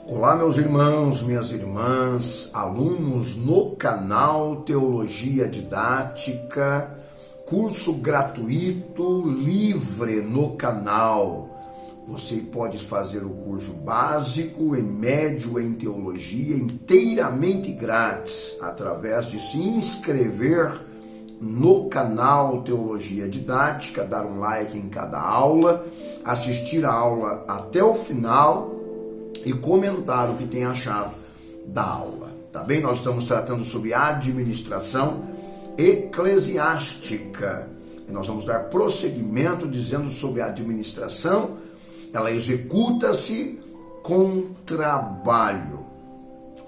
Olá, meus irmãos, minhas irmãs, alunos no canal Teologia Didática, curso gratuito, livre no canal. Você pode fazer o curso básico e médio em teologia inteiramente grátis, através de se inscrever no canal Teologia Didática, dar um like em cada aula, assistir a aula até o final e comentar o que tem achado da aula, tá bem? Nós estamos tratando sobre administração eclesiástica e nós vamos dar prosseguimento dizendo sobre a administração. Ela executa-se com trabalho.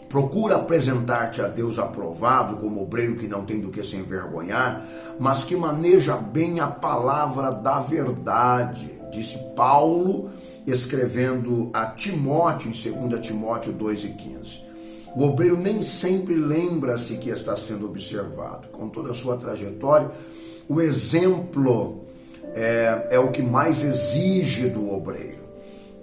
Procura apresentar-te a Deus aprovado como obreiro que não tem do que se envergonhar, mas que maneja bem a palavra da verdade, disse Paulo, escrevendo a Timóteo, em 2 Timóteo 2:15. O obreiro nem sempre lembra-se que está sendo observado. Com toda a sua trajetória, o exemplo é o que mais exige do obreiro.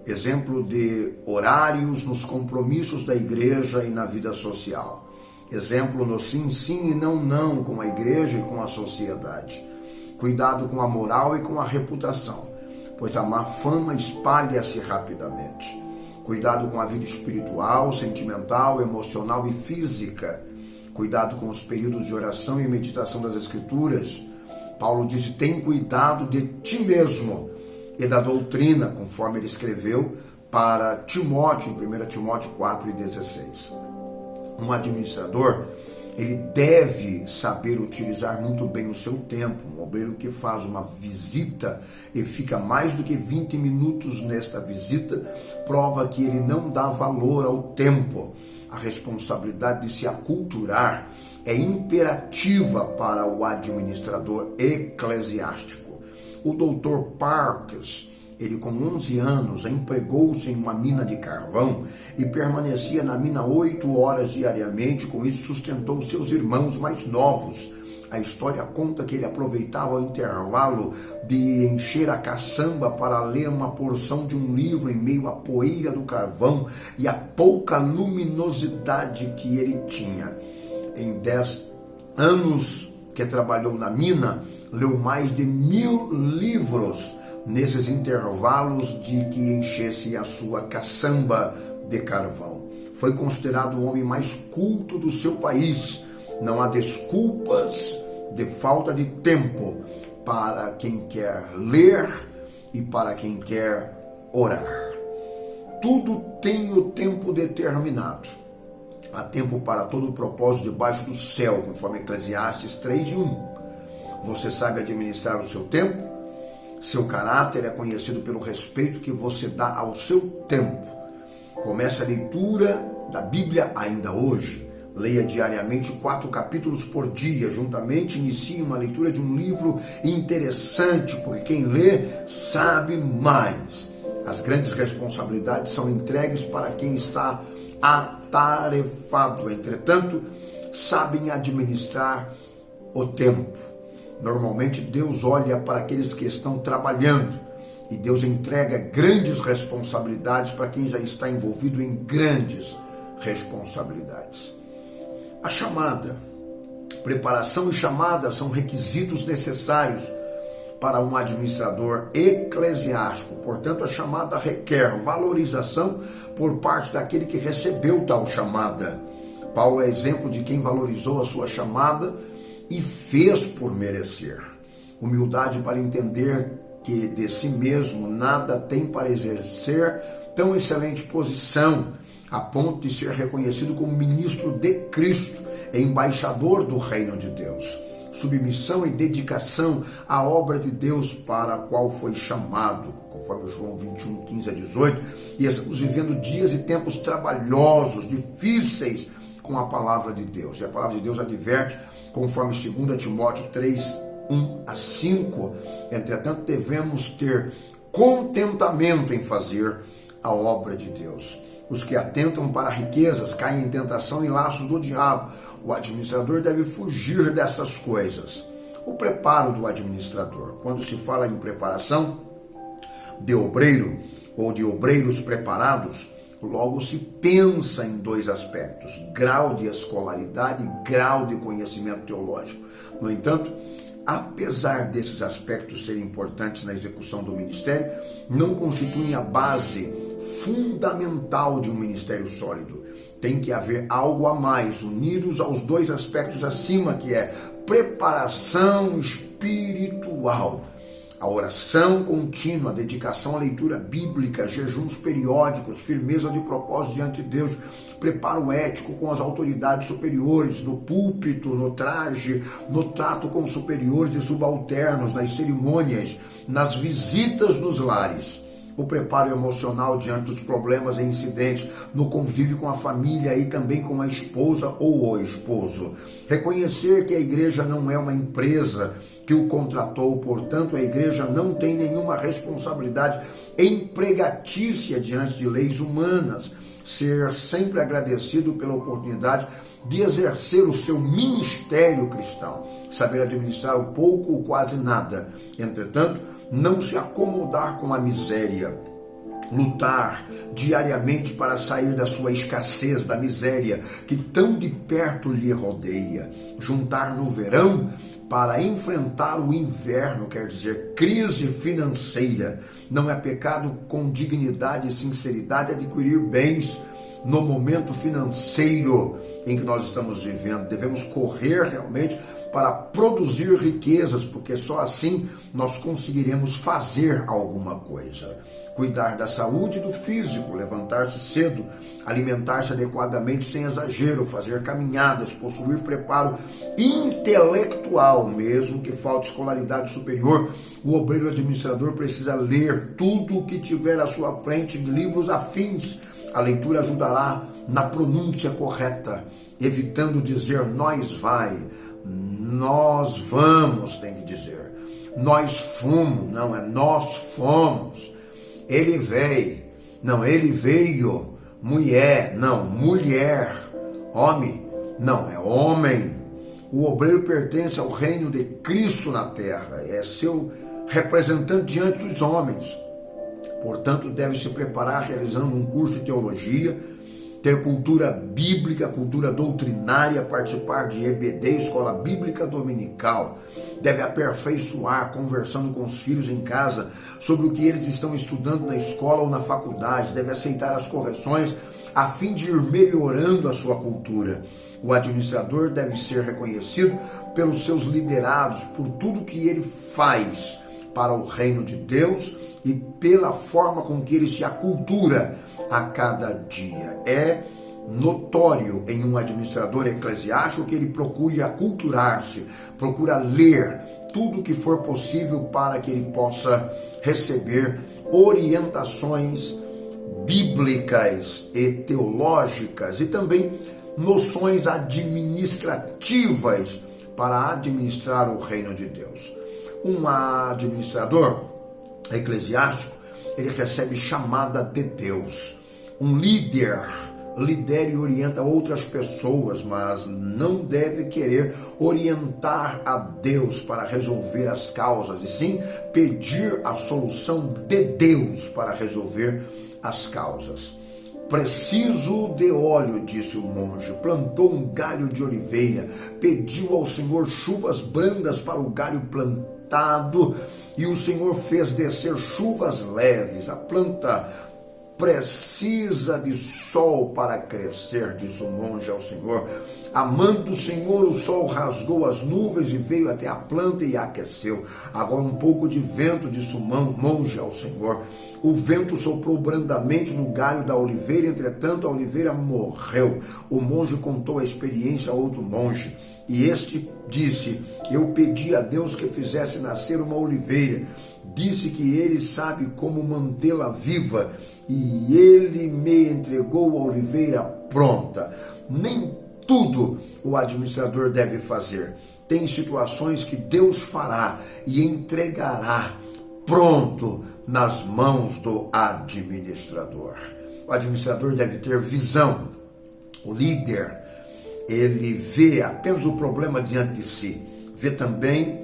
Exemplo de horários nos compromissos da igreja e na vida social. Exemplo no sim, sim e não, não com a igreja e com a sociedade. Cuidado com a moral e com a reputação, pois a má fama espalha-se rapidamente. Cuidado com a vida espiritual, sentimental, emocional e física. Cuidado com os períodos de oração e meditação das Escrituras. Paulo disse, tem cuidado de ti mesmo e da doutrina, conforme ele escreveu para Timóteo, em 1 Timóteo 4:16. Um administrador, ele deve saber utilizar muito bem o seu tempo. Um obreiro que faz uma visita e fica mais do que 20 minutos nesta visita, prova que ele não dá valor ao tempo. A responsabilidade de se aculturar é imperativa para o administrador eclesiástico. O Dr. Parkes, ele com 11 anos empregou-se em uma mina de carvão e permanecia na mina 8 horas diariamente. Com isso sustentou seus irmãos mais novos. A história conta que ele aproveitava o intervalo de encher a caçamba para ler uma porção de um livro em meio à poeira do carvão e à pouca luminosidade que ele tinha. Em 10 anos que trabalhou na mina, leu mais de 1000 livros nesses intervalos de que enchesse a sua caçamba de carvão. Foi considerado o homem mais culto do seu país. Não há desculpas de falta de tempo para quem quer ler e para quem quer orar. Tudo tem o tempo determinado. Há tempo para todo o propósito debaixo do céu, conforme Eclesiastes 3:1. Você sabe administrar o seu tempo? Seu caráter é conhecido pelo respeito que você dá ao seu tempo. Comece a leitura da Bíblia ainda hoje. Leia diariamente 4 capítulos por dia. Juntamente inicie uma leitura de um livro interessante, porque quem lê sabe mais. As grandes responsabilidades são entregues para quem está atarefado. Entretanto, sabem administrar o tempo. Normalmente Deus olha para aqueles que estão trabalhando e Deus entrega grandes responsabilidades para quem já está envolvido em grandes responsabilidades. A chamada, preparação e chamada são requisitos necessários para um administrador eclesiástico. Portanto, a chamada requer valorização por parte daquele que recebeu tal chamada. Paulo é exemplo de quem valorizou a sua chamada e fez por merecer. Humildade para entender que de si mesmo nada tem para exercer tão excelente posição, a ponto de ser reconhecido como ministro de Cristo, embaixador do reino de Deus. Submissão e dedicação à obra de Deus para a qual foi chamado, conforme João 21:15-18. E estamos vivendo dias e tempos trabalhosos, difíceis com a palavra de Deus. E a palavra de Deus adverte, conforme 2 Timóteo 3:1-5, entretanto devemos ter contentamento em fazer a obra de Deus. Os que atentam para riquezas caem em tentação e laços do diabo. O administrador deve fugir destas coisas. O preparo do administrador. Quando se fala em preparação de obreiro ou de obreiros preparados, Logo se pensa em dois aspectos: grau de escolaridade e grau de conhecimento teológico. No entanto, apesar desses aspectos serem importantes na execução do ministério, não constituem a base fundamental de um ministério sólido. Tem que haver algo a mais, unidos aos dois aspectos acima, que é preparação espiritual. A oração contínua, a dedicação à leitura bíblica, jejuns periódicos, firmeza de propósito diante de Deus, preparo ético com as autoridades superiores, no púlpito, no traje, no trato com os superiores e subalternos, nas cerimônias, nas visitas nos lares. O preparo emocional diante dos problemas e incidentes, no convívio com a família e também com a esposa ou o esposo. Reconhecer que a igreja não é uma empresa que o contratou, portanto a igreja não tem nenhuma responsabilidade empregatícia diante de leis humanas. Ser sempre agradecido pela oportunidade de exercer o seu ministério cristão. Saber administrar o pouco ou quase nada. Entretanto, não se acomodar com a miséria. Lutar diariamente para sair da sua escassez, da miséria que tão de perto lhe rodeia. Juntar no verão para enfrentar o inverno, quer dizer, crise financeira. Não é pecado com dignidade e sinceridade adquirir bens no momento financeiro em que nós estamos vivendo. Devemos correr realmente para produzir riquezas, porque só assim nós conseguiremos fazer alguma coisa. Cuidar da saúde do físico, levantar-se cedo, alimentar-se adequadamente sem exagero, fazer caminhadas, possuir preparo intelectual, mesmo que falte escolaridade superior. O obreiro administrador precisa ler tudo o que tiver à sua frente em livros afins. A leitura ajudará na pronúncia correta, evitando dizer nós vai, nós vamos, tem que dizer. Nós fomos, não é nós fomos. Ele veio, não, ele veio. Mulher, não, mulher. Homem, não, é homem. O obreiro pertence ao reino de Cristo na terra, é seu representante diante dos homens. Portanto, deve se preparar realizando um curso de teologia, ter cultura bíblica, cultura doutrinária, participar de EBD, Escola Bíblica Dominical. Deve aperfeiçoar, conversando com os filhos em casa, sobre o que eles estão estudando na escola ou na faculdade. Deve aceitar as correções, a fim de ir melhorando a sua cultura. O administrador deve ser reconhecido pelos seus liderados, por tudo que ele faz para o reino de Deus e pela forma com que ele se acultura a cada dia. É notório em um administrador eclesiástico que ele procure aculturar-se, procura ler tudo o que for possível para que ele possa receber orientações bíblicas e teológicas e também noções administrativas para administrar o reino de Deus. Um administrador eclesiástico, ele recebe chamada de Deus. Um líder lidera e orienta outras pessoas, mas não deve querer orientar a Deus para resolver as causas, e sim pedir a solução de Deus para resolver as causas. Preciso de óleo, disse o monge. Plantou um galho de oliveira, pediu ao Senhor chuvas brandas para o galho plantado, e o Senhor fez descer chuvas leves. A planta precisa de sol para crescer, disse o monge ao Senhor. Amando o Senhor, o sol rasgou as nuvens e veio até a planta e a aqueceu. Agora um pouco de vento, disse o monge ao Senhor. O vento soprou brandamente no galho da oliveira, entretanto a oliveira morreu. O monge contou a experiência a outro monge, e este disse: eu pedi a Deus que fizesse nascer uma oliveira. Disse que ele sabe como mantê-la viva, e ele me entregou a oliveira pronta. Nem tudo o administrador deve fazer. Tem situações que Deus fará e entregará pronto nas mãos do administrador. O administrador deve ter visão. O líder, ele vê apenas o problema diante de si, vê também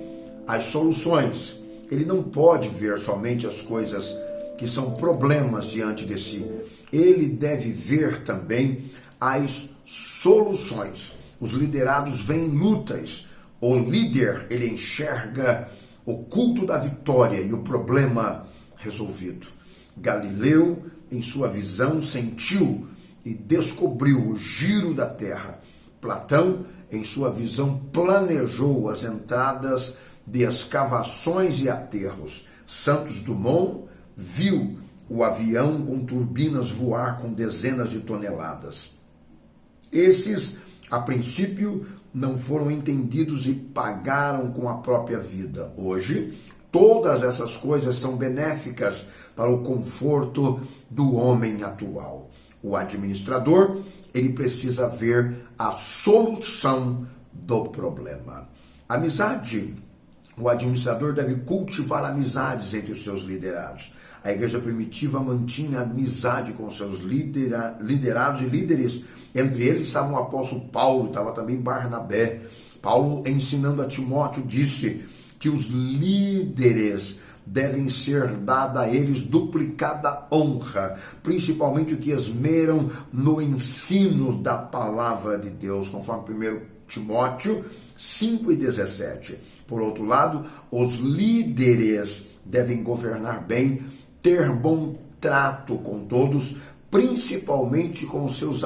as soluções. Ele não pode ver somente as coisas que são problemas diante de si. Ele deve ver também as soluções. Os liderados veem lutas. O líder, ele enxerga o culto da vitória e o problema resolvido. Galileu, em sua visão, sentiu e descobriu o giro da terra. Platão, em sua visão, planejou as entradas de escavações e aterros. Santos Dumont viu o avião com turbinas voar com dezenas de toneladas. Esses, a princípio, não foram entendidos e pagaram com a própria vida. Hoje, todas essas coisas são benéficas para o conforto do homem atual. O administrador, ele precisa ver a solução do problema. Amizade. O administrador deve cultivar amizades entre os seus liderados. A igreja primitiva mantinha amizade com seus liderados e líderes. Entre eles estava o apóstolo Paulo, estava também Barnabé. Paulo, ensinando a Timóteo, disse que os líderes devem ser dada a eles duplicada honra, principalmente o que esmeram no ensino da palavra de Deus, conforme 1 Timóteo 5:17. Por outro lado, os líderes devem governar bem, ter bom trato com todos, principalmente com os seus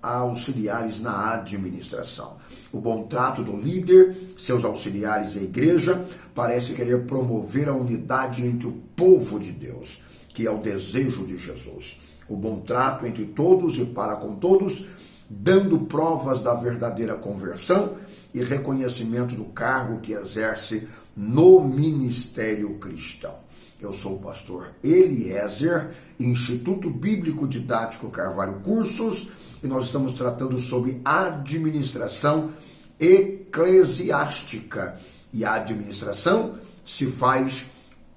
auxiliares na administração. O bom trato do líder, seus auxiliares e a igreja, parece querer promover a unidade entre o povo de Deus, que é o desejo de Jesus. O bom trato entre todos e para com todos, dando provas da verdadeira conversão e reconhecimento do cargo que exerce no ministério cristão. Eu sou o pastor Eliezer, Instituto Bíblico Didático Carvalho Cursos, e nós estamos tratando sobre administração eclesiástica. E a administração se faz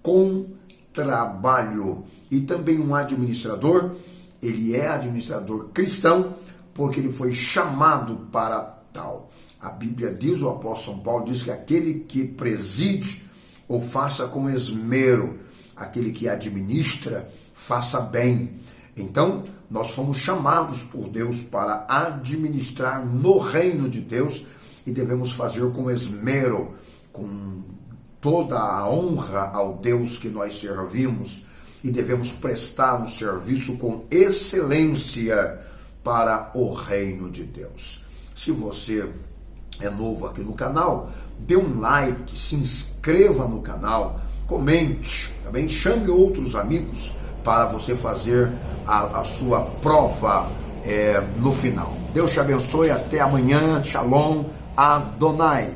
com trabalho. E também um administrador, ele é administrador cristão, porque ele foi chamado para tal. A Bíblia diz, o apóstolo São Paulo diz que aquele que preside, ou faça com esmero, aquele que administra, faça bem. Então, nós fomos chamados por Deus para administrar no reino de Deus e devemos fazer com esmero, com toda a honra ao Deus que nós servimos, e devemos prestar um serviço com excelência para o reino de Deus. Se você é novo aqui no canal, dê um like, se inscreva no canal, comente, também chame outros amigos para você fazer a sua prova no final. Deus te abençoe, até amanhã. Shalom Adonai.